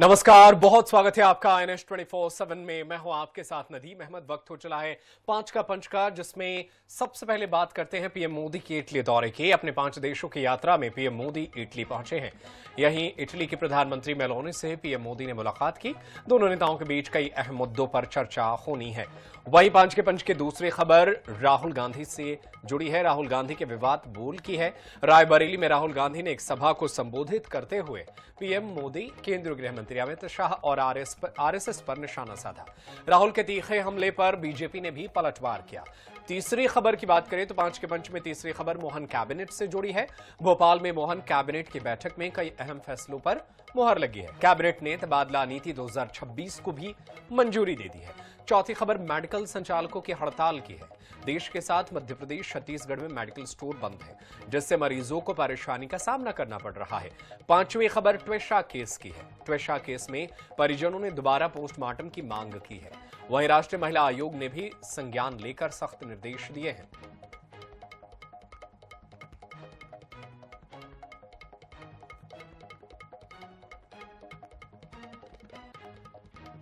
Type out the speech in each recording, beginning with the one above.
नमस्कार, बहुत स्वागत है आपका INS 24/7 में। मैं हूं आपके साथ नदीम अहमद। वक्त हो चला है पांच का पंच का, जिसमें सबसे पहले बात करते हैं पीएम मोदी के इटली दौरे की। अपने 5 देशों की यात्रा में पीएम मोदी इटली पहुंचे हैं। यहीं इटली के प्रधानमंत्री मेलोनी से पीएम मोदी ने मुलाकात की। दोनों नेताओं के बीच कई अहम मुद्दों पर चर्चा होनी है। वहीं पांच के पंच की दूसरी खबर राहुल गांधी से जुड़ी है। राहुल गांधी के विवाद बोल की है। रायबरेली में राहुल गांधी ने एक सभा को संबोधित करते हुए पीएम मोदी, केंद्रीय गृह मंत्री अमित शाह और आरएसएस पर निशाना साधा। राहुल के तीखे हमले पर बीजेपी ने भी पलटवार किया। तीसरी खबर की बात करें तो पांच के पंच में तीसरी खबर मोहन कैबिनेट से जुड़ी है। भोपाल में मोहन कैबिनेट की बैठक में कई अहम फैसलों पर मुहर लगी है। कैबिनेट ने तबादला नीति 2026 को भी मंजूरी दे दी है। चौथी खबर मेडिकल संचालकों की हड़ताल की है। देश के साथ मध्य प्रदेश, छत्तीसगढ़ में मेडिकल स्टोर बंद है, जिससे मरीजों को परेशानी का सामना करना पड़ रहा है। पांचवी खबर ट्वेशा केस की है। ट्वेशा केस में परिजनों ने दोबारा पोस्टमार्टम की मांग की है। वहीं राष्ट्रीय महिला आयोग ने भी संज्ञान लेकर सख्त निर्देश दिए हैं।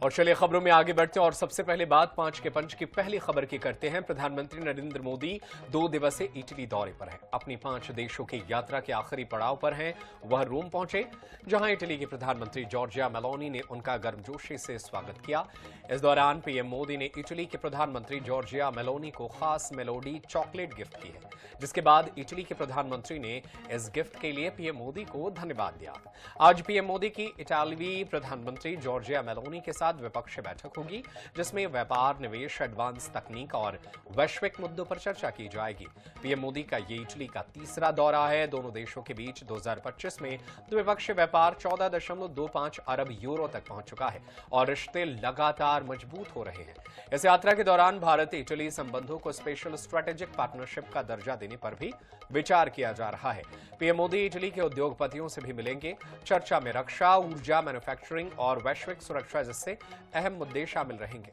और चलिए खबरों में आगे बढ़ते हैं और सबसे पहले बात पांच के पंच की पहली खबर की करते हैं। प्रधानमंत्री नरेंद्र मोदी 2 दिवसीय इटली दौरे पर हैं। अपनी 5 देशों की यात्रा के आखिरी पड़ाव पर हैं। वह रोम पहुंचे, जहां इटली के प्रधानमंत्री जॉर्जिया मेलोनी ने उनका गर्मजोशी से स्वागत किया। इस दौरान पीएम मोदी ने इटली के प्रधानमंत्री जॉर्जिया मेलोनी को खास मेलोडी चॉकलेट गिफ्ट की है, जिसके बाद इटली के प्रधानमंत्री ने इस गिफ्ट के लिए पीएम मोदी को धन्यवाद दिया। आज पीएम मोदी की इटालवी प्रधानमंत्री जॉर्जिया मेलोनी के साथ द्विपक्षीय बैठक होगी, जिसमें व्यापार, निवेश, एडवांस तकनीक और वैश्विक मुद्दों पर चर्चा की जाएगी। पीएम मोदी का ये इटली का तीसरा दौरा है। दोनों देशों के बीच 2025 में द्विपक्षीय व्यापार 14.25 अरब यूरो तक पहुंच चुका है और रिश्ते लगातार मजबूत हो रहे हैं। इस यात्रा के दौरान भारत इटली संबंधों को स्पेशल स्ट्रेटेजिक पार्टनरशिप का दर्जा देने पर भी विचार किया जा रहा है। पीएम मोदी इटली के उद्योगपतियों से भी मिलेंगे। चर्चा में रक्षा, ऊर्जा, मैन्युफैक्चरिंग और वैश्विक सुरक्षा जैसे अहम मुद्दे शामिल रहेंगे।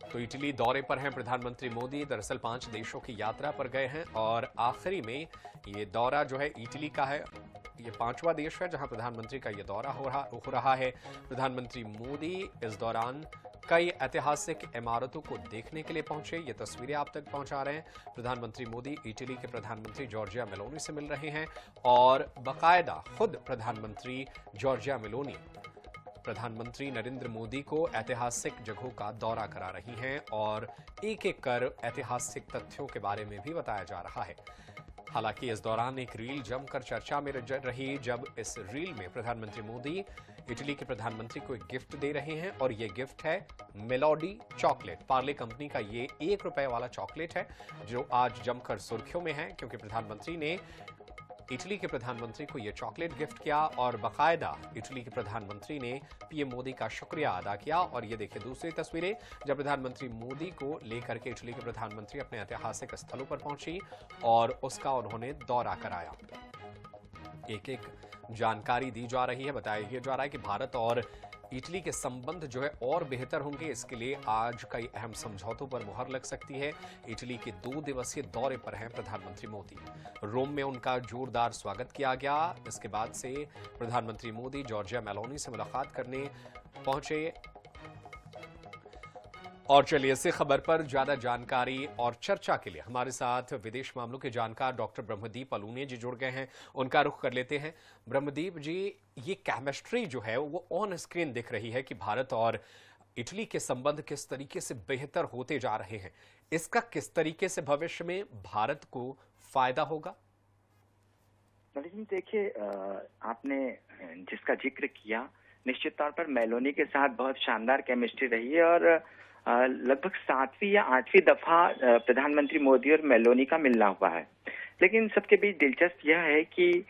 तो इटली दौरे पर हैं प्रधानमंत्री मोदी। दरअसल 5 देशों की यात्रा पर गए हैं और आखिरी में ये दौरा जो है इटली का है। ये 5वां देश है जहां प्रधानमंत्री का ये दौरा हो रहा है। प्रधानमंत्री मोदी इस दौरान कई ऐतिहासिक इमारतों को देखने के लिए पहुंचे। ये तस्वीरें आप तक पहुंचा रहे हैं। प्रधानमंत्री मोदी इटली के प्रधानमंत्री जॉर्जिया मेलोनी से मिल रहे हैं और बाकायदा खुद प्रधानमंत्री जॉर्जिया मेलोनी प्रधानमंत्री नरेंद्र मोदी को ऐतिहासिक जगहों का दौरा करा रही हैं और एक एक कर ऐतिहासिक तथ्यों के बारे में भी बताया जा रहा है। हालांकि इस दौरान एक रील जमकर चर्चा में रही, जब इस रील में प्रधानमंत्री मोदी इटली के प्रधानमंत्री को एक गिफ्ट दे रहे हैं और ये गिफ्ट है मेलोडी चॉकलेट। पार्ले कंपनी का ये ₹1 वाला चॉकलेट है, जो आज जमकर सुर्खियों में है, क्योंकि प्रधानमंत्री ने इटली के प्रधानमंत्री को यह चॉकलेट गिफ्ट किया और बाकायदा इटली के प्रधानमंत्री ने पीएम मोदी का शुक्रिया अदा किया। और ये देखिए दूसरी तस्वीरें, जब प्रधानमंत्री मोदी को लेकर के इटली के प्रधानमंत्री अपने ऐतिहासिक स्थलों पर पहुंची और उसका उन्होंने दौरा कराया। एक एक जानकारी दी जा रही है। बताया जा रहा है कि भारत और इटली के संबंध जो है और बेहतर होंगे। इसके लिए आज कई अहम समझौतों पर मुहर लग सकती है। इटली के 2 दिवसीय दौरे पर हैं प्रधानमंत्री मोदी। रोम में उनका जोरदार स्वागत किया गया। इसके बाद से प्रधानमंत्री मोदी जॉर्जिया मेलोनी से मुलाकात करने पहुंचे। और चलिए इसी खबर पर ज्यादा जानकारी और चर्चा के लिए हमारे साथ विदेश मामलों के जानकार डॉक्टर ब्रह्मदीप अलूनिया जी जुड़ गए हैं। उनका रुख कर लेते हैं। ब्रह्मदीप जी, ये केमिस्ट्री जो है वो ऑन स्क्रीन दिख रही है कि भारत और इटली के संबंध किस तरीके से बेहतर होते जा रहे हैं। इसका किस तरीके से भविष्य में भारत को फायदा होगा? देखिए, आपने जिसका जिक्र किया, निश्चित तौर पर मेलोनी के साथ बहुत शानदार केमिस्ट्री रही है और लगभग 7वीं या 8वीं दफा प्रधानमंत्री मोदी और मेलोनी का मिलना हुआ है। लेकिन सबके बीच दिलचस्प यह है कि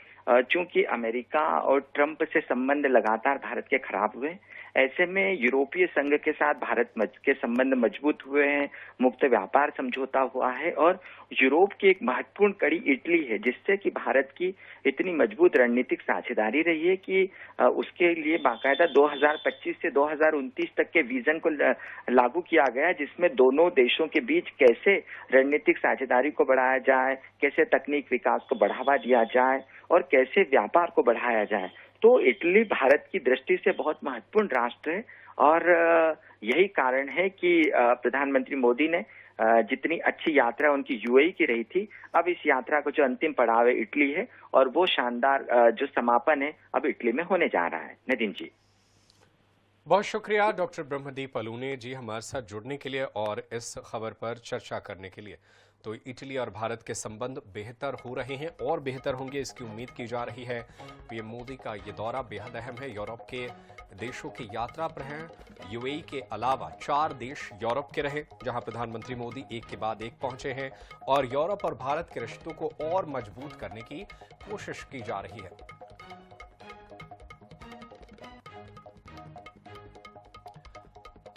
चूंकि अमेरिका और ट्रंप से संबंध लगातार भारत के खराब हुए, ऐसे में यूरोपीय संघ के साथ भारत के संबंध मजबूत हुए हैं, मुक्त व्यापार समझौता हुआ है और यूरोप की एक महत्वपूर्ण कड़ी इटली है, जिससे कि भारत की इतनी मजबूत रणनीतिक साझेदारी रही है कि उसके लिए बाकायदा 2025 से 2029 तक के विजन को लागू किया गया, जिसमें दोनों देशों के बीच कैसे रणनीतिक साझेदारी को बढ़ाया जाए, कैसे तकनीक विकास को बढ़ावा दिया जाए और कैसे व्यापार को बढ़ाया जाए। तो इटली भारत की दृष्टि से बहुत महत्वपूर्ण राष्ट्र है और यही कारण है कि प्रधानमंत्री मोदी ने जितनी अच्छी यात्रा उनकी यूएई की रही थी, अब इस यात्रा का जो अंतिम पड़ाव है इटली है और वो शानदार जो समापन है अब इटली में होने जा रहा है। नदीम जी, बहुत शुक्रिया डॉक्टर ब्रह्मदीप अलूने जी हमारे साथ जुड़ने के लिए और इस खबर पर चर्चा करने के लिए। तो इटली और भारत के संबंध बेहतर हो रहे हैं और बेहतर होंगे इसकी उम्मीद की जा रही है। पीएम मोदी का ये दौरा बेहद अहम है। यूरोप के देशों की यात्रा पर हैं। यूएई के अलावा 4 देश यूरोप के रहे, जहां प्रधानमंत्री मोदी एक के बाद एक पहुंचे हैं और यूरोप और भारत के रिश्तों को और मजबूत करने की कोशिश की जा रही है।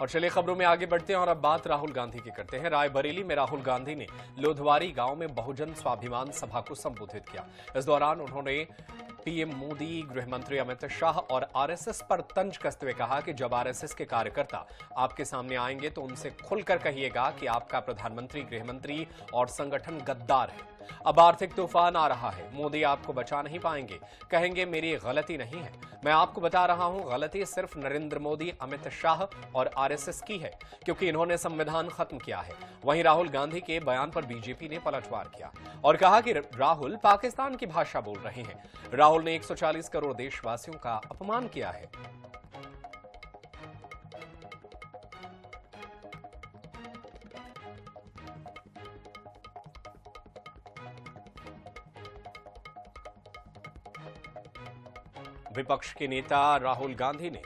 और चलिए खबरों में आगे बढ़ते हैं और अब बात राहुल गांधी की करते हैं। रायबरेली में राहुल गांधी ने लोधवारी गांव में बहुजन स्वाभिमान सभा को संबोधित किया। इस दौरान उन्होंने पीएम मोदी, गृह मंत्री अमित शाह और आरएसएस पर तंज कसते हुए कहा कि जब आरएसएस के कार्यकर्ता आपके सामने आएंगे तो उनसे खुलकर कहिएगा कि आपका प्रधानमंत्री, गृह मंत्री और संगठन गद्दार है। अब आर्थिक तूफान आ रहा है, मोदी आपको बचा नहीं पाएंगे, कहेंगे मेरी गलती नहीं है। मैं आपको बता रहा हूं, गलती सिर्फ नरेंद्र मोदी, अमित शाह और आरएसएस की है, क्योंकि इन्होंने संविधान खत्म किया है। वहीं राहुल गांधी के बयान पर बीजेपी ने पलटवार किया और कहा कि राहुल पाकिस्तान की भाषा बोल रहे हैं। राहुल ने 140 करोड़ देशवासियों का अपमान किया है। विपक्ष के नेता राहुल गांधी ने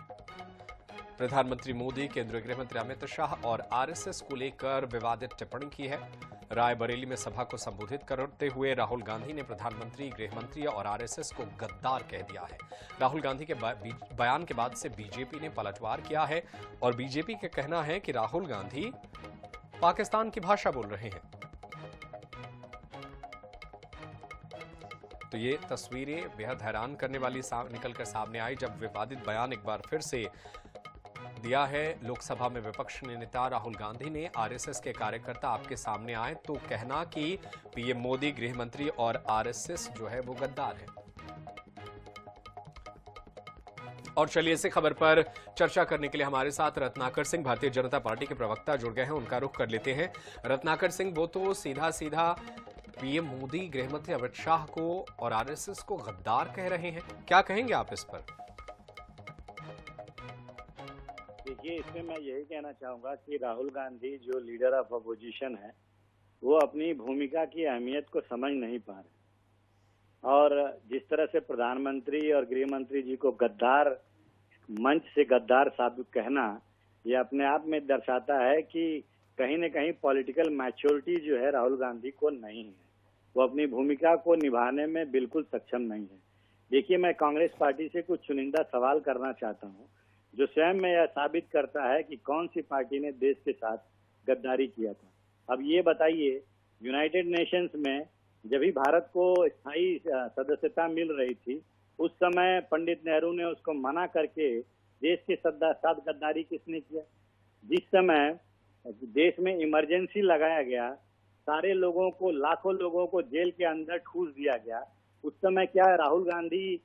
प्रधानमंत्री मोदी, केंद्रीय गृह मंत्री अमित शाह और आरएसएस को लेकर विवादित टिप्पणी की है। रायबरेली में सभा को संबोधित करते हुए राहुल गांधी ने प्रधानमंत्री, गृह मंत्री और आरएसएस को गद्दार कह दिया है। राहुल गांधी के बयान के बाद से बीजेपी ने पलटवार किया है और बीजेपी का कहना है कि राहुल गांधी पाकिस्तान की भाषा बोल रहे हैं। तो ये तस्वीरें बेहद हैरान करने वाली निकलकर सामने आई जब विवादित बयान एक बार फिर से दिया है। लोकसभा में विपक्ष नेता राहुल गांधी ने आरएसएस के कार्यकर्ता आपके सामने आए तो कहना कि पीएम मोदी, गृह मंत्री और आरएसएस जो है वो गद्दार है। और चलिए इसी खबर पर चर्चा करने के लिए हमारे साथ रत्नाकर सिंह, भारतीय जनता पार्टी के प्रवक्ता, जुड़ गए हैं। उनका रुख कर लेते हैं। रत्नाकर सिंह, वो तो सीधा सीधा पीएम मोदी, गृह मंत्री अमित शाह को और आरएसएस को गद्दार कह रहे हैं, क्या कहेंगे आप इस पर? देखिए, इसमें मैं यही कहना चाहूंगा कि राहुल गांधी जो लीडर ऑफ अपोजिशन है, वो अपनी भूमिका की अहमियत को समझ नहीं पा रहे और जिस तरह से प्रधानमंत्री और गृह मंत्री जी को गद्दार, मंच से गद्दार साबित कहना, ये अपने आप में दर्शाता है कि कहीं न कहीं पॉलिटिकल मैच्योरिटी जो है राहुल गांधी को नहीं है। वो अपनी भूमिका को निभाने में बिल्कुल सक्षम नहीं है। देखिए, मैं कांग्रेस पार्टी से कुछ चुनिंदा सवाल करना चाहता हूँ जो स्वयं में यह साबित करता है कि कौन सी पार्टी ने देश के साथ गद्दारी किया था। अब ये बताइए, यूनाइटेड नेशंस में जब भी भारत को स्थायी सदस्यता मिल रही थी, उस समय पंडित नेहरू ने उसको मना करके देश के साथ गद्दारी किसने किया? जिस समय देश में इमरजेंसी लगाया गया, सारे लोगों को, लाखों लोगों को जेल के अंदर ठूस दिया गया, उस समय क्या राहुल गांधी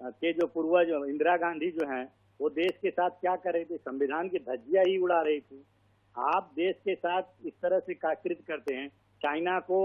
के जो पूर्वज इंदिरा गांधी जो हैं, वो देश के साथ क्या कर रही थी? संविधान की धज्जियां ही उड़ा रही थी। आप देश के साथ इस तरह से काकृत करते हैं, चाइना को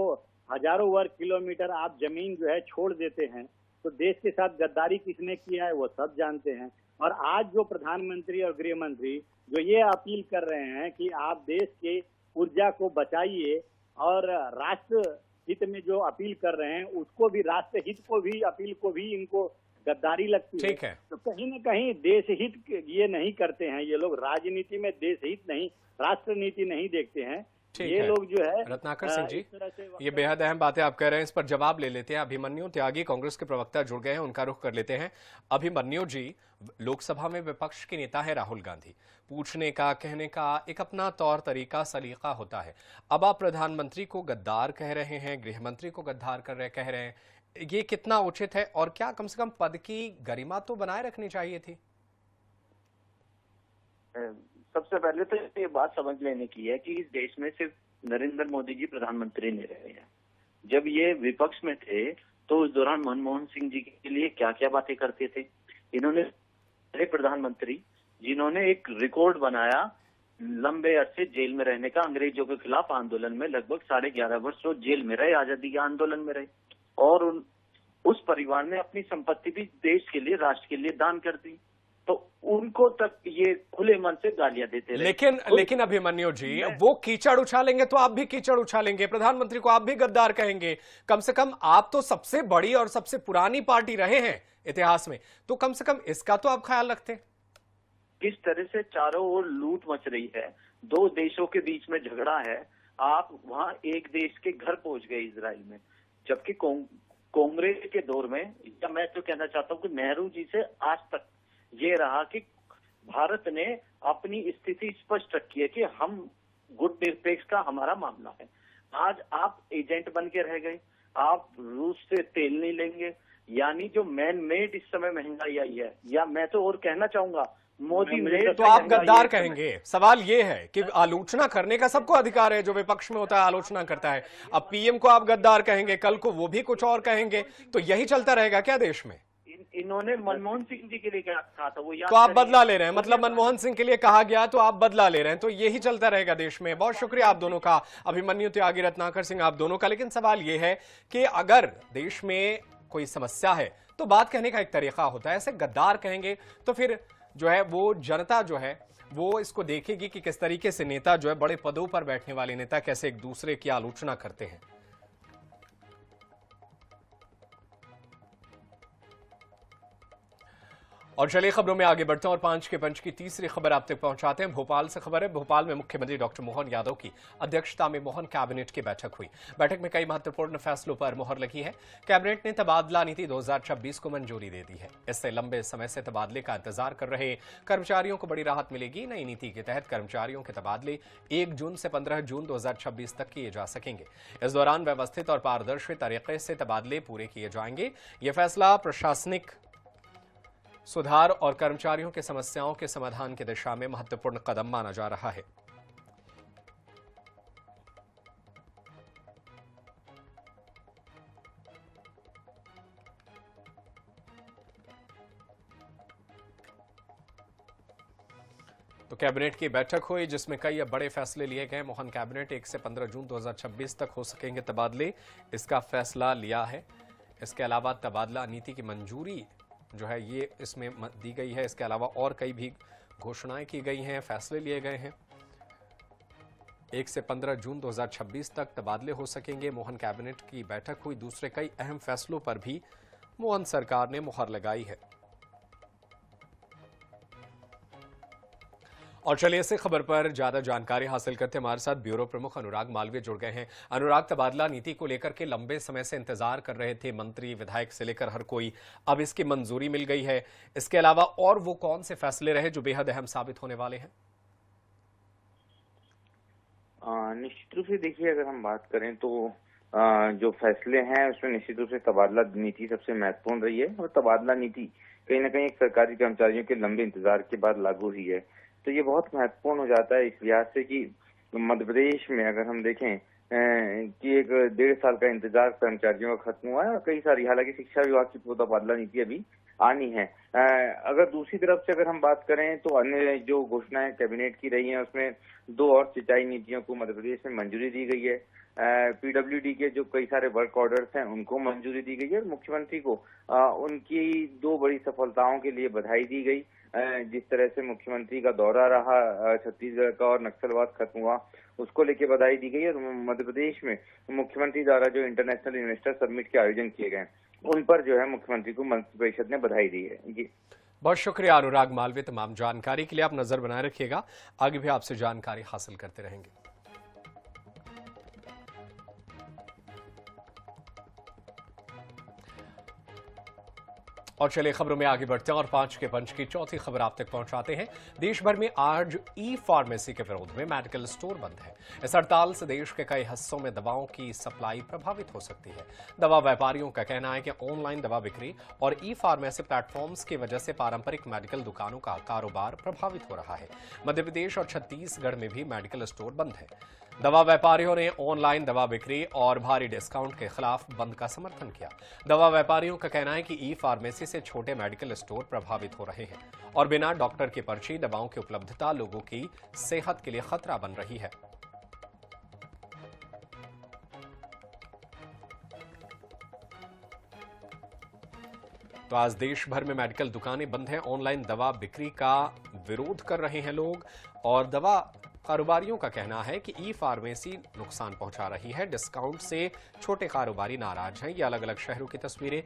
हजारों वर्ग किलोमीटर आप जमीन जो है छोड़ देते हैं, तो देश के साथ गद्दारी किसने किया है वो सब जानते हैं। और आज जो प्रधानमंत्री और गृह मंत्री जो ये अपील कर रहे हैं कि आप देश के ऊर्जा को बचाइए और राष्ट्र हित में जो अपील कर रहे हैं उसको भी, राष्ट्र हित को भी, अपील को भी इनको गद्दारी लगती है। तो कहीं न कहीं देश हित ये नहीं करते हैं ये लोग, राजनीति में देश हित नहीं, राष्ट्र नीति नहीं देखते हैं। ठीक ये है लोग जो है रत्नाकर सिंह जी, इस तरह से ये बेहद अहम बातें आप कह रहे हैं, इस पर जवाब ले लेते हैं। अभिमन्यु त्यागी कांग्रेस के प्रवक्ता जुड़ गए हैं, उनका रुख कर लेते हैं। अभिमन्यु जी, लोकसभा में विपक्ष के नेता है राहुल गांधी, पूछने का कहने का एक अपना तौर तरीका सलीका होता है। अब आप प्रधानमंत्री को गद्दार कह रहे हैं, गृह मंत्री को गद्दार कह रहे हैं, ये कितना उचित है? और क्या कम से कम पद की गरिमा तो बनाए रखनी चाहिए थी? सबसे पहले तो ये बात समझ लेने की है कि इस देश में सिर्फ नरेंद्र मोदी जी प्रधानमंत्री नहीं रहे हैं। जब ये विपक्ष में थे तो उस दौरान मनमोहन सिंह जी के लिए क्या क्या बातें करते थे। इन्होंने पहले प्रधानमंत्री जिन्होंने एक रिकॉर्ड बनाया लंबे अरसे जेल में रहने का, अंग्रेजों के खिलाफ आंदोलन में लगभग 11.5 वर्ष वो जेल में रहे, आजादी के आंदोलन में रहे, और उस परिवार ने अपनी संपत्ति भी देश के लिए, राष्ट्र के लिए दान कर दी। तो उनको तक ये खुले मन से गालियां देते रहे। लेकिन अभिमन्यु जी, वो कीचड़ उछालेंगे तो आप भी कीचड़ उछालेंगे, प्रधानमंत्री को आप भी गद्दार कहेंगे। कम से कम आप तो सबसे बड़ी और सबसे पुरानी पार्टी रहे हैं इतिहास में, तो कम से कम इसका तो आप ख्याल रखते। किस तरह से चारों ओर लूट मच रही है, दो देशों के बीच में झगड़ा है, आप वहां एक देश के घर पहुंच गए इजराइल में, जबकि कांग्रेस के दौर में, या मैं तो कहना चाहता हूं कि नेहरू जी से आज तक ये रहा कि भारत ने अपनी स्थिति स्पष्ट रखी है कि हम गुटनिरपेक्ष का हमारा मामला है। आज आप एजेंट बन के रह गए, आप रूस से तेल नहीं लेंगे, यानी जो मैन मेड इस समय महंगाई आई है, या मैं तो और कहना चाहूंगा मोदी मेड, तो आप गद्दार कहेंगे। सवाल ये है कि आलोचना करने का सबको अधिकार है, जो विपक्ष में होता है आलोचना करता है। अब पीएम को आप गद्दार कहेंगे, कल को वो भी कुछ और कहेंगे, तो यही चलता रहेगा क्या देश में? इन्होंने मनमोहन सिंह जी के लिए क्या कहा था वो याद तो आप बदला ले रहे हैं, मतलब मनमोहन सिंह के लिए कहा गया तो आप बदला ले रहे हैं, तो यही चलता रहेगा देश में। बहुत शुक्रिया आप दोनों का, अभिमन्यु त्यागी, रत्नाकर सिंह, आप दोनों का। लेकिन सवाल यह है कि अगर देश में कोई समस्या है तो बात कहने का एक तरीका होता है, ऐसे गद्दार कहेंगे तो फिर जो है वो जनता जो है वो इसको देखेगी कि किस तरीके से नेता जो है, बड़े पदों पर बैठने वाले नेता कैसे एक दूसरे की आलोचना करते हैं। और चलिए खबरों में आगे बढ़ते हैं और 5 के पंच की तीसरी खबर आप तक पहुंचाते हैं। भोपाल से खबर है। भोपाल में मुख्यमंत्री डॉक्टर मोहन यादव की अध्यक्षता में मोहन कैबिनेट की बैठक हुई। बैठक में कई महत्वपूर्ण फैसलों पर मुहर लगी है। कैबिनेट ने तबादला नीति 2026 को मंजूरी दे दी है। इससे लंबे समय से तबादले का इंतजार कर रहे कर्मचारियों को बड़ी राहत मिलेगी। नई नीति के तहत कर्मचारियों के तबादले 1 जून से 15 जून 2026 तक किए जा सकेंगे। इस दौरान व्यवस्थित और पारदर्शी तरीके से तबादले पूरे किए जाएंगे। यह फैसला प्रशासनिक सुधार और कर्मचारियों की समस्याओं के समाधान की दिशा में महत्वपूर्ण कदम माना जा रहा है। तो कैबिनेट की बैठक हुई जिसमें कई बड़े फैसले लिए गए। मोहन कैबिनेट 1 से 15 जून 2026 तक हो सकेंगे तबादले, इसका फैसला लिया है। इसके अलावा तबादला नीति की मंजूरी जो है ये इसमें दी गई है। इसके अलावा और कई भी घोषणाएं की गई हैं, फैसले लिए गए हैं। 1 से 15 जून 2026 तक तबादले हो सकेंगे। मोहन कैबिनेट की बैठक हुई। दूसरे कई अहम फैसलों पर भी मोहन सरकार ने मुहर लगाई है। और चलिए इसी खबर पर ज्यादा जानकारी हासिल करते हमारे साथ ब्यूरो प्रमुख अनुराग मालवीय जुड़ गए हैं। अनुराग, तबादला नीति को लेकर के लंबे समय से इंतजार कर रहे थे मंत्री, विधायक से लेकर हर कोई, अब इसकी मंजूरी मिल गई है। इसके अलावा और वो कौन से फैसले रहे जो बेहद अहम साबित होने वाले हैं? निश्चित रूप से देखिए, अगर हम बात करें तो जो फैसले हैं उसमें निश्चित रूप से तबादला नीति सबसे महत्वपूर्ण रही है। और तबादला नीति कहीं ना कहीं एक सरकारी कर्मचारियों के लंबे इंतजार के बाद लागू हुई है। तो ये बहुत महत्वपूर्ण हो जाता है इस लिहाज से कि मध्य प्रदेश में अगर हम देखें कि एक 1.5 साल का इंतजार कर्मचारियों का खत्म हुआ है, और कई सारी, हालांकि शिक्षा विभाग की तबादला नीति अभी आनी है। अगर दूसरी तरफ से अगर हम बात करें तो अन्य जो घोषणाएं कैबिनेट की रही हैं उसमें 2 और सिंचाई नीतियों को मध्य प्रदेश में मंजूरी दी गई है। पीडब्ल्यूडी के जो कई सारे वर्क ऑर्डर्स हैं उनको मंजूरी दी गई है। और मुख्यमंत्री को उनकी 2 बड़ी सफलताओं के लिए बधाई दी गई। जिस तरह से मुख्यमंत्री का दौरा रहा छत्तीसगढ़ का और नक्सलवाद खत्म हुआ, उसको लेके बधाई दी गई। और मध्य प्रदेश में मुख्यमंत्री द्वारा जो इंटरनेशनल इन्वेस्टर समिट के आयोजन किए गए उन पर जो है मुख्यमंत्री को मंत्रिपरिषद ने बधाई दी है। जी बहुत शुक्रिया अनुराग मालवीय तमाम जानकारी के लिए। आप नजर बनाए रखिएगा, आगे भी आपसे जानकारी हासिल करते रहेंगे। और चलिए खबरों में आगे बढ़ते हैं और 5 के पंच की चौथी खबर आप तक पहुंचाते हैं। देश भर में आज ई फार्मेसी के विरोध में मेडिकल स्टोर बंद है। इस हड़ताल से देश के कई हिस्सों में दवाओं की सप्लाई प्रभावित हो सकती है। दवा व्यापारियों का कहना है कि ऑनलाइन दवा बिक्री और ई फार्मेसी प्लेटफॉर्म्स की वजह से पारंपरिक मेडिकल दुकानों का कारोबार प्रभावित हो रहा है। मध्य प्रदेश और छत्तीसगढ़ में भी मेडिकल स्टोर बंद है। दवा व्यापारियों ने ऑनलाइन दवा बिक्री और भारी डिस्काउंट के खिलाफ बंद का समर्थन किया। दवा व्यापारियों का कहना है कि ई फार्मेसी से छोटे मेडिकल स्टोर प्रभावित हो रहे हैं और बिना डॉक्टर की पर्ची दवाओं की उपलब्धता लोगों की सेहत के लिए खतरा बन रही है। तो आज देश भर में मेडिकल दुकानें बंद हैं। ऑनलाइन दवा बिक्री का विरोध कर रहे हैं लोग और दवा कारोबारियों का कहना है कि ई फार्मेसी नुकसान पहुंचा रही है। डिस्काउंट से छोटे कारोबारी नाराज हैं। ये अलग अलग शहरों की तस्वीरें,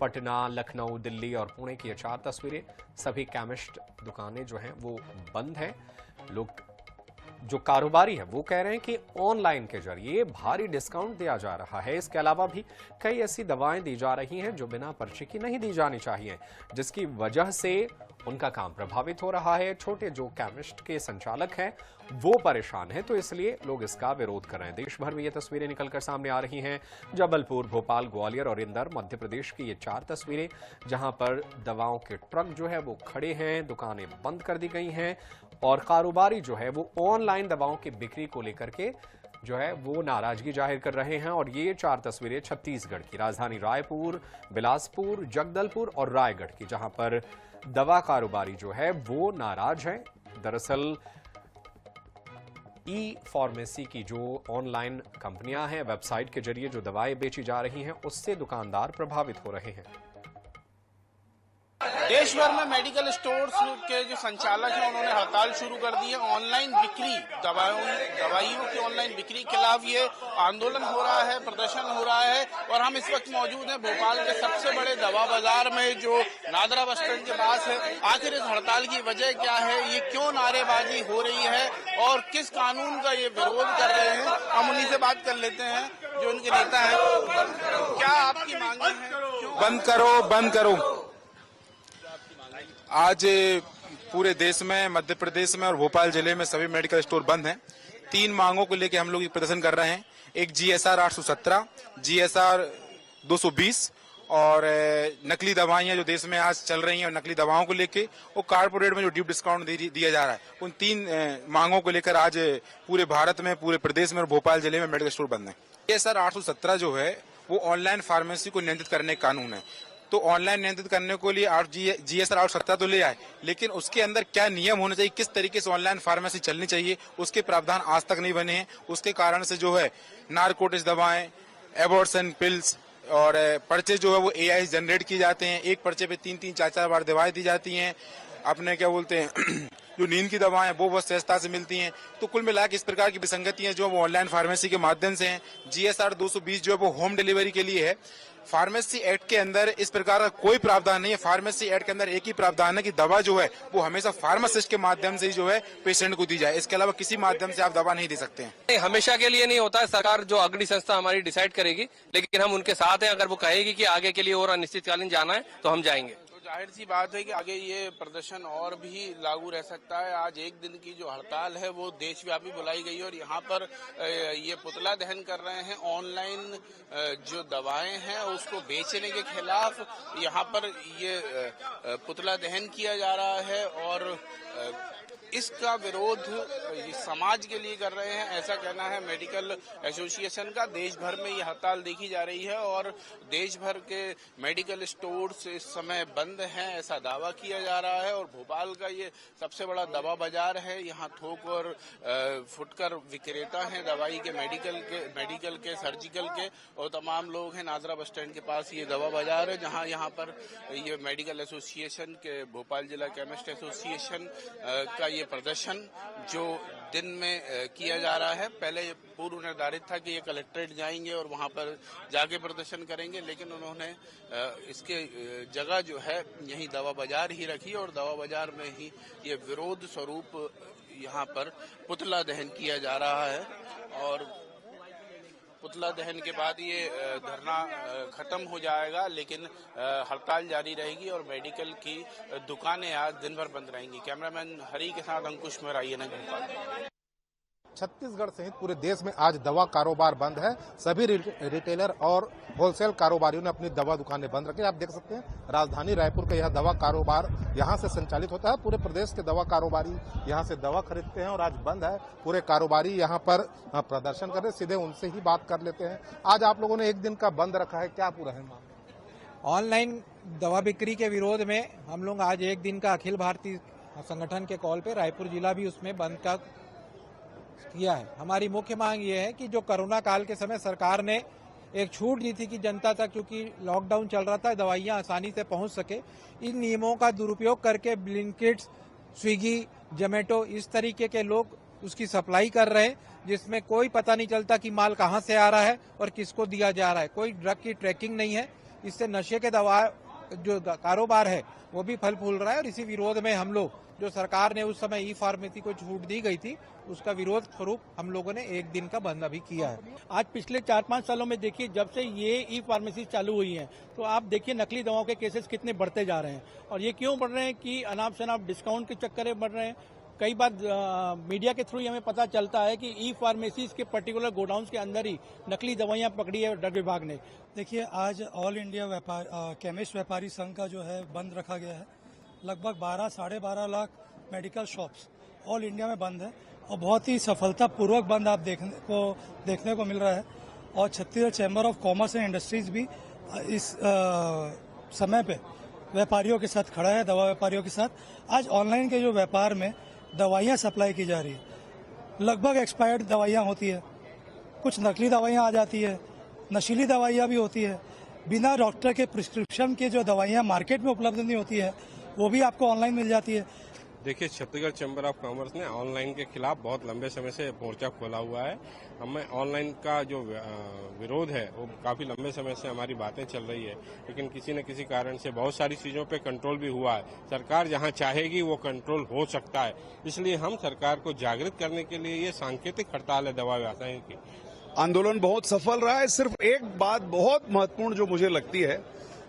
पटना, लखनऊ, दिल्ली और पुणे की ये 4 तस्वीरें। सभी केमिस्ट दुकानें जो हैं वो बंद हैं। लोग जो कारोबारी है वो कह रहे हैं कि ऑनलाइन के जरिए भारी डिस्काउंट दिया जा रहा है। इसके अलावा भी कई ऐसी दवाएं दी जा रही हैं जो बिना पर्ची की नहीं दी जानी चाहिए, जिसकी वजह से उनका काम प्रभावित हो रहा है। छोटे जो केमिस्ट के संचालक हैं वो परेशान हैं, तो इसलिए लोग इसका विरोध कर रहे हैं। देश भर में ये तस्वीरें निकलकर सामने आ रही हैं। जबलपुर, भोपाल, ग्वालियर और इंदौर मध्य प्रदेश की ये 4 तस्वीरें, जहां पर दवाओं के ट्रक जो है वो खड़े हैं, दुकानें बंद कर दी गई हैं और कारोबारी जो है वो ऑनलाइन दवाओं की बिक्री को लेकर के जो है वो नाराजगी जाहिर कर रहे हैं। और ये 4 तस्वीरें छत्तीसगढ़ की, राजधानी रायपुर, बिलासपुर, जगदलपुर और रायगढ़ की, जहां पर दवा कारोबारी जो है वो नाराज हैं। दरअसल ई फार्मेसी की जो ऑनलाइन कंपनियां हैं, वेबसाइट के जरिए जो दवाएं बेची जा रही हैं, उससे दुकानदार प्रभावित हो रहे हैं। देश भर में मेडिकल स्टोर्स के जो संचालक हैं उन्होंने हड़ताल शुरू कर दी है। ऑनलाइन बिक्री, दवाइयों की ऑनलाइन बिक्री के खिलाफ ये आंदोलन हो रहा है, प्रदर्शन हो रहा है। और हम इस वक्त मौजूद हैं भोपाल के सबसे बड़े दवा बाजार में, जो नादरा बस स्टैंड के पास है। आखिर इस हड़ताल की वजह क्या है, ये क्यों नारेबाजी हो रही है और किस कानून का ये विरोध कर रहे हैं, हम उन्हीं से बात कर लेते हैं जो उनके नेता है। क्या आपकी मांगे हैं? बंद करो, बंद करो। आज पूरे देश में, मध्य प्रदेश में और भोपाल जिले में सभी मेडिकल स्टोर बंद हैं। 3 मांगों को लेकर हम लोग प्रदर्शन कर रहे हैं। एक GSR 817, GSR 220 और नकली दवाइयां जो देश में आज चल रही हैं और नकली दवाओं को लेके वो कारपोरेट में जो डीप डिस्काउंट दिया जा रहा है, उन 3 मांगों को लेकर आज पूरे भारत में, पूरे प्रदेश में और भोपाल जिले में मेडिकल स्टोर बंद है। GSR 817 जो है वो ऑनलाइन फार्मेसी को नियंत्रित करने का कानून है। तो ऑनलाइन नियंत्रित करने को लिए GSR 817 तो ले आए, लेकिन उसके अंदर क्या नियम होने चाहिए, किस तरीके से ऑनलाइन फार्मेसी चलनी चाहिए, उसके प्रावधान आज तक नहीं बने हैं। उसके कारण से जो है नारकोटिक्स दवाएं, एबॉर्शन पिल्स और पर्चे जो है वो AI जनरेट किए जाते हैं। एक पर्चे पे 3-3, 4-4 बार दवाएं दी जाती हैं। अपने क्या बोलते हैं जो नींद की दवाएं वो बहुत सहजता से मिलती हैं। तो कुल मिला के इस प्रकार की विसंगतियां जो वो ऑनलाइन फार्मेसी के माध्यम से हैं। GSR 220 जो है वो होम डिलीवरी के लिए है। फार्मेसी एक्ट के अंदर इस प्रकार का कोई प्रावधान नहीं है। फार्मेसी एक्ट के अंदर एक ही प्रावधान है कि दवा जो है वो हमेशा फार्मासिस्ट के माध्यम से ही जो है पेशेंट को दी जाए। इसके अलावा किसी माध्यम से आप दवा नहीं दे सकते हैं। हमेशा के लिए नहीं होता है। सरकार जो अग्रणी संस्था हमारी डिसाइड करेगी, लेकिन हम उनके साथ हैं। अगर वो कहेगी कि आगे के लिए और अनिश्चितकालीन जाना है तो हम जाएंगे। जाहिर सी बात है कि आगे ये प्रदर्शन और भी लागू रह सकता है। आज एक दिन की जो हड़ताल है वो देशव्यापी बुलाई गई है और यहाँ पर ये पुतला दहन कर रहे हैं। ऑनलाइन जो दवाएं हैं उसको बेचने के खिलाफ यहाँ पर ये पुतला दहन किया जा रहा है और इसका विरोध समाज के लिए कर रहे हैं, ऐसा कहना है मेडिकल एसोसिएशन का। देश भर में ये हड़ताल देखी जा रही है और देश भर के मेडिकल स्टोर्स इस समय बंद हैं, ऐसा दावा किया जा रहा है। और भोपाल का ये सबसे बड़ा दवा बाजार है। यहाँ थोक और फुटकर विक्रेता हैं दवाई के, मेडिकल के, सर्जिकल के, और तमाम लोग हैं। नादरा बस स्टैंड के पास ये दवा बाजार है, जहाँ यहाँ पर ये मेडिकल एसोसिएशन के, भोपाल जिला केमिस्ट एसोसिएशन का ये प्रदर्शन जो दिन में किया जा रहा है। पहले पूर्व निर्धारित था कि ये कलेक्ट्रेट जाएंगे और वहां पर जाके प्रदर्शन करेंगे, लेकिन उन्होंने इसके जगह जो है यही दवा बाजार ही रखी और दवा बाजार में ही ये विरोध स्वरूप यहाँ पर पुतला दहन किया जा रहा है। और पुतला दहन के बाद ये धरना खत्म हो जाएगा, लेकिन हड़ताल जारी रहेगी और मेडिकल की दुकानें आज दिन भर बंद रहेंगी। कैमरामैन हरी के साथ अंकुश मेहरा, INN भोपाल। छत्तीसगढ़ सहित पूरे देश में आज दवा कारोबार बंद है। सभी रिटेलर और होलसेल कारोबारियों ने अपनी दवा दुकानें बंद रखी। आप देख सकते हैं राजधानी रायपुर का यह दवा कारोबार यहां से संचालित होता है। पूरे प्रदेश के दवा कारोबारी यहां से दवा खरीदते हैं और आज बंद है। पूरे कारोबारी यहां पर प्रदर्शन कर रहे हैं। सीधे उनसे ही बात कर लेते हैं। आज आप लोगों ने एक दिन का बंद रखा है, क्या पूरा है मामला? ऑनलाइन दवा बिक्री के विरोध में हम लोग आज एक दिन का अखिल भारतीय संगठन के कॉल पे रायपुर जिला भी उसमें बंद का किया है। हमारी मुख्य मांग ये है कि जो कोरोना काल के समय सरकार ने एक छूट दी थी कि जनता तक, क्योंकि लॉकडाउन चल रहा था, दवाइयां आसानी से पहुंच सके, इन नियमों का दुरुपयोग करके ब्लिंकिट, स्विगी, जोमेटो इस तरीके के लोग उसकी सप्लाई कर रहे हैं, जिसमें कोई पता नहीं चलता कि माल कहां से आ रहा है और किसको दिया जा रहा है। कोई ड्रग की ट्रैकिंग नहीं है। इससे नशे के दवा जो कारोबार है वो भी फल फूल रहा है। और इसी विरोध में हम लोग, जो सरकार ने उस समय ई फार्मेसी को छूट दी गई थी, उसका विरोध स्वरूप हम लोगों ने एक दिन का बंद अभी किया है। आज पिछले 4-5 सालों में देखिए, जब से ये ई फार्मेसी चालू हुई है, तो आप देखिए नकली दवाओं के केसेस कितने बढ़ते जा रहे हैं। और ये क्यों बढ़ रहे हैं कि अनाप शनाप डिस्काउंट के चक्कर में बढ़ रहे हैं। कई बार मीडिया के थ्रू हमें पता चलता है कि ई फार्मेसी के पर्टिकुलर गोडाउन के अंदर ही नकली दवाइयां पकड़ी है ड्रग विभाग ने। देखिए, आज ऑल इंडिया केमिस्ट व्यापारी संघ का जो है बंद रखा गया है। लगभग 12-12.5 lakh medical shops all India में बंद है और बहुत ही सफलतापूर्वक बंद आप देखने को मिल रहा है। और Chhattisgarh chamber of commerce and industries भी इस समय पे व्यापारियों के साथ खड़ा है, दवा व्यापारियों के साथ। आज ऑनलाइन के जो व्यापार में दवाइयां सप्लाई की जा रही है, लगभग एक्सपायर्ड दवाइयां होती है, कुछ नकली दवाइयां आ जाती है, नशीली दवाइयां भी होती है, बिना डॉक्टर के प्रिस्क्रिप्शन के जो दवाइयां मार्केट में उपलब्ध नहीं होती है, वो भी आपको ऑनलाइन मिल जाती है। देखिए, छत्तीसगढ़ चैम्बर ऑफ कॉमर्स ने ऑनलाइन के खिलाफ बहुत लंबे समय से मोर्चा खोला हुआ है। हमें ऑनलाइन का जो विरोध है वो काफी लंबे समय से हमारी बातें चल रही है, लेकिन किसी न किसी कारण से बहुत सारी चीजों पे कंट्रोल भी हुआ है। सरकार जहां चाहेगी वो कंट्रोल हो सकता है। इसलिए हम सरकार को जागृत करने के लिए ये सांकेतिक हड़ताल है दवा व्यवसायियों की। आंदोलन बहुत सफल रहा है। सिर्फ एक बात बहुत महत्वपूर्ण जो मुझे लगती है,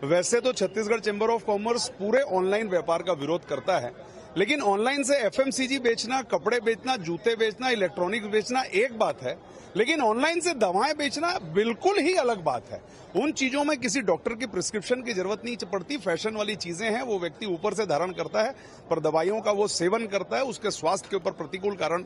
वैसे तो छत्तीसगढ़ चैम्बर ऑफ कॉमर्स पूरे ऑनलाइन व्यापार का विरोध करता है, लेकिन ऑनलाइन से FMCG बेचना, कपड़े बेचना, जूते बेचना, इलेक्ट्रॉनिक्स बेचना एक बात है, लेकिन ऑनलाइन से दवाएं बेचना बिल्कुल ही अलग बात है। उन चीजों में किसी डॉक्टर की प्रिस्क्रिप्शन की जरूरत नहीं पड़ती। फैशन वाली चीजें हैं, वो व्यक्ति ऊपर से धारण करता है, पर दवाइयों का वो सेवन करता है, उसके स्वास्थ्य के ऊपर प्रतिकूल कारण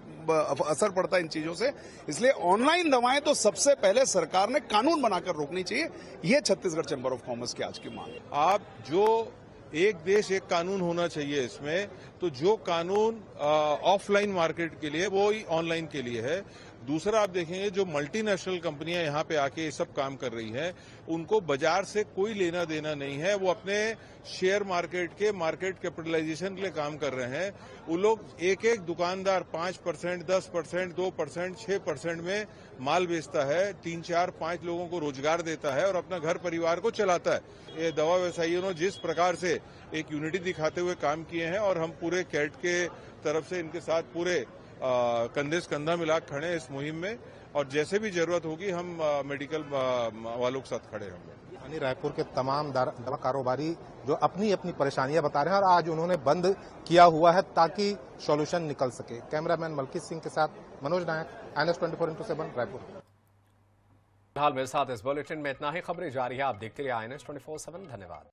असर पड़ता है इन चीजों से। इसलिए ऑनलाइन दवाएं तो सबसे पहले सरकार ने कानून बनाकर रोकनी चाहिए। ये छत्तीसगढ़ चैम्बर ऑफ कॉमर्स की आज की मांग है। आप जो एक देश एक कानून होना चाहिए इसमें, तो जो कानून ऑफलाइन मार्केट के लिए वो ही ऑनलाइन के लिए है। दूसरा, आप देखेंगे जो मल्टीनेशनल कंपनियां यहाँ पे आके ये सब काम कर रही हैं, उनको बाजार से कोई लेना देना नहीं है। वो अपने शेयर मार्केट के मार्केट कैपिटलाइजेशन के लिए काम कर रहे हैं। वो लोग एक एक दुकानदार 5%, 10%, 2%, 6% में माल बेचता है, 3, 4, 5 लोगों को रोजगार देता है और अपना घर परिवार को चलाता है। ये दवा व्यवसायियों ने जिस प्रकार से एक यूनिटी दिखाते हुए काम किए हैं, और हम पूरे कैट के तरफ से इनके साथ पूरे कंधे से कंधा मिला खड़े हैं इस मुहिम में, और जैसे भी जरूरत होगी हम मेडिकल वालों के साथ खड़े होंगे। यानी रायपुर के तमाम दवा कारोबारी जो अपनी अपनी परेशानियां बता रहे हैं और आज उन्होंने बंद किया हुआ है ताकि सॉल्यूशन निकल सके। कैमरामैन मलकीत सिंह के साथ मनोज नायक, INS 24x7 रायपुर। फिलहाल मेरे साथ इस बुलेटिन में इतना ही। खबरें जारी है, आप देखते रहिए INS 24/7। धन्यवाद।